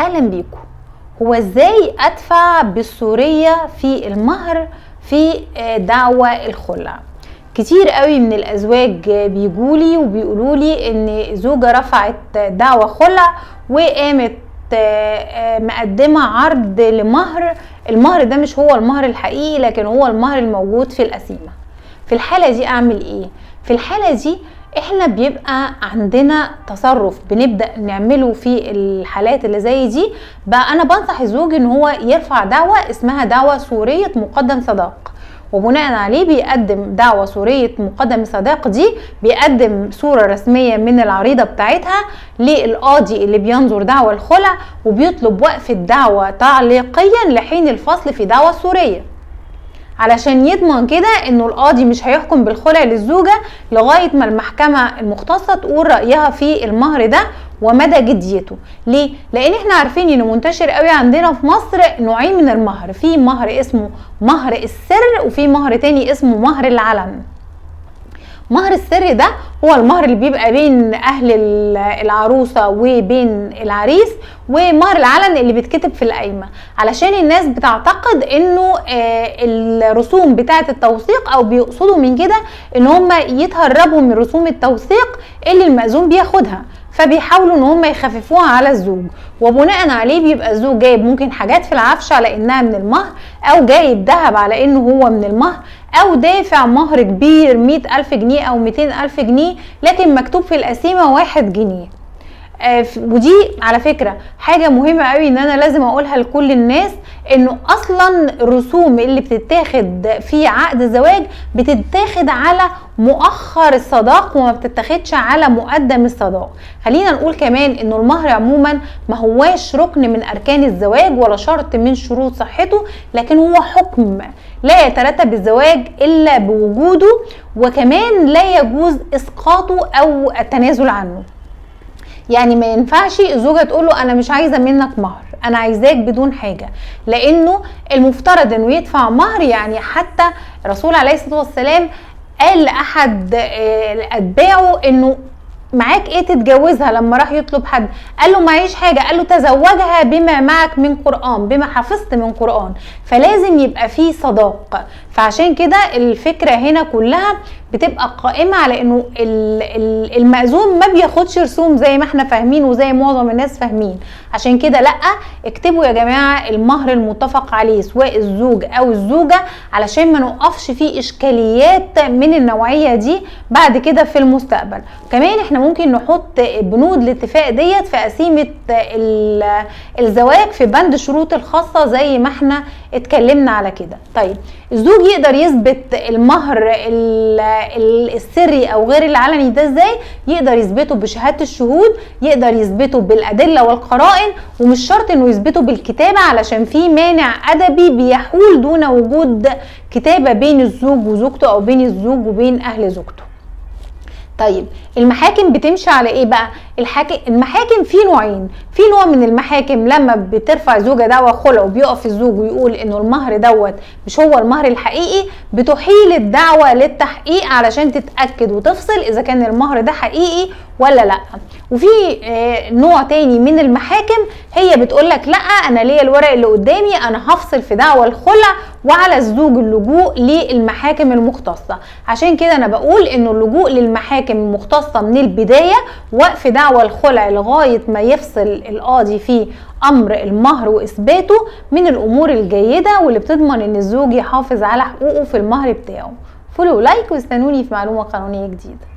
اهلا بيكم. هو ازاي ادفع بالسورية في المهر في دعوى الخلع؟ كتير قوي من الازواج بيجولي وبيقولولي ان زوجة رفعت دعوى خلع وقامت مقدمة عرض لمهر. المهر ده مش هو المهر الحقيقي، لكن هو المهر الموجود في القسيمة. في الحالة دي اعمل ايه؟ في الحالة دي احنا بيبقى عندنا تصرف بنبدأ نعمله في الحالات اللي زي دي. بقى انا بنصح الزوج ان هو يرفع دعوة اسمها دعوة سورية مقدم صداق، وبناء عليه بيقدم دعوة سورية مقدم صداق دي، بيقدم صورة رسمية من العريضة بتاعتها للقاضي اللي بينظر دعوة الخلع، وبيطلب وقف الدعوة تعليقيا لحين الفصل في دعوة سورية، علشان يضمن كده انه القاضي مش هيحكم بالخلع للزوجة لغاية ما المحكمة المختصة تقول رأيها في المهر ده ومدى جديته. ليه؟ لان احنا عارفين انه منتشر قوي عندنا في مصر نوعين من المهر. في مهر اسمه مهر السر، وفي مهر تاني اسمه مهر العلن. مهر السر ده هو المهر اللي بيبقى بين اهل العروسة وبين العريس، ومهر العلن اللي بيتكتب في القايمة، علشان الناس بتعتقد انه الرسوم بتاعة التوثيق، او بيقصدوا من كده ان هم يتهربوا من رسوم التوثيق اللي المأذون بياخدها، فبيحاولوا ان هم يخففوها على الزوج. وبناء عليه بيبقى الزوج جايب ممكن حاجات في العفش على انها من المهر، او جايب ذهب على انه هو من المهر، او دافع مهر كبير 100,000 جنيه او 200,000 جنيه لكن مكتوب في القسيمة 1 جنيه. ودي على فكرة حاجة مهمة قوي ان انا لازم اقولها لكل الناس، انه اصلا الرسوم اللي بتتاخد في عقد الزواج بتتاخد على مؤخر الصداق وما بتتاخدش على مقدم الصداق. خلينا نقول كمان انه المهر عموما ما هواش ركن من اركان الزواج ولا شرط من شروط صحته، لكن هو حكم لا يترتب الزواج الا بوجوده، وكمان لا يجوز اسقاطه او التنازل عنه. يعني ما ينفعش الزوجة تقول له انا مش عايزة منك مهر، انا عايزاك بدون حاجة، لانه المفترض انه يدفع مهر. يعني حتى الرسول عليه الصلاة والسلام قال لأحد اتباعه انه معاك ايه تتجوزها؟ لما راح يطلب حد قال له معيش حاجة، قال له تزوجها بما معك من قرآن، بما حفظت من قرآن. فلازم يبقى فيه صداق. فعشان كده الفكرة هنا كلها بتبقى قائمة على انه المأذون ما بياخدش رسوم زي ما احنا فاهمين وزي معظم الناس فاهمين. عشان كده لا، اكتبوا يا جماعة المهر المتفق عليه سواء الزوج او الزوجة، علشان ما نقفش فيه اشكاليات من النوعية دي بعد كده في المستقبل. كمان احنا ممكن نحط بنود الاتفاق ديت في قسيمة الزواج في بند الشروط الخاصة زي ما احنا اتكلمنا على كده. طيب الزوج يقدر يثبت المهر السري او غير العلني ده ازاي؟ يقدر يثبته بشهادة الشهود، يقدر يثبته بالادلة والقرائن، ومش شرط انه يثبته بالكتابة، علشان في مانع ادبي بيحول دون وجود كتابة بين الزوج وزوجته او بين الزوج وبين اهل زوجته. طيب المحاكم بتمشي على ايه بقى؟ المحاكم في نوعين. في نوع من المحاكم لما بترفع زوجة دعوى خلع وبيقف الزوج ويقول انه المهر دوت مش هو المهر الحقيقي، بتحيل الدعوة للتحقيق علشان تتأكد وتفصل اذا كان المهر ده حقيقي ولا لا. وفي نوع تاني من المحاكم هي بتقولك لا، انا ليا الورق اللي قدامي، انا هفصل في دعوى الخلع، وعلى الزوج اللجوء للمحاكم المختصة. عشان كده انا بقول انه اللجوء للمحاكم المختصة من البداية، وقف دعوى الخلع لغاية ما يفصل القاضي في امر المهر واثباته، من الامور الجيدة واللي بتضمن ان الزوج يحافظ على حقوقه في المهر بتاعه. فولو لايك واستنوني في معلومة قانونية جديدة.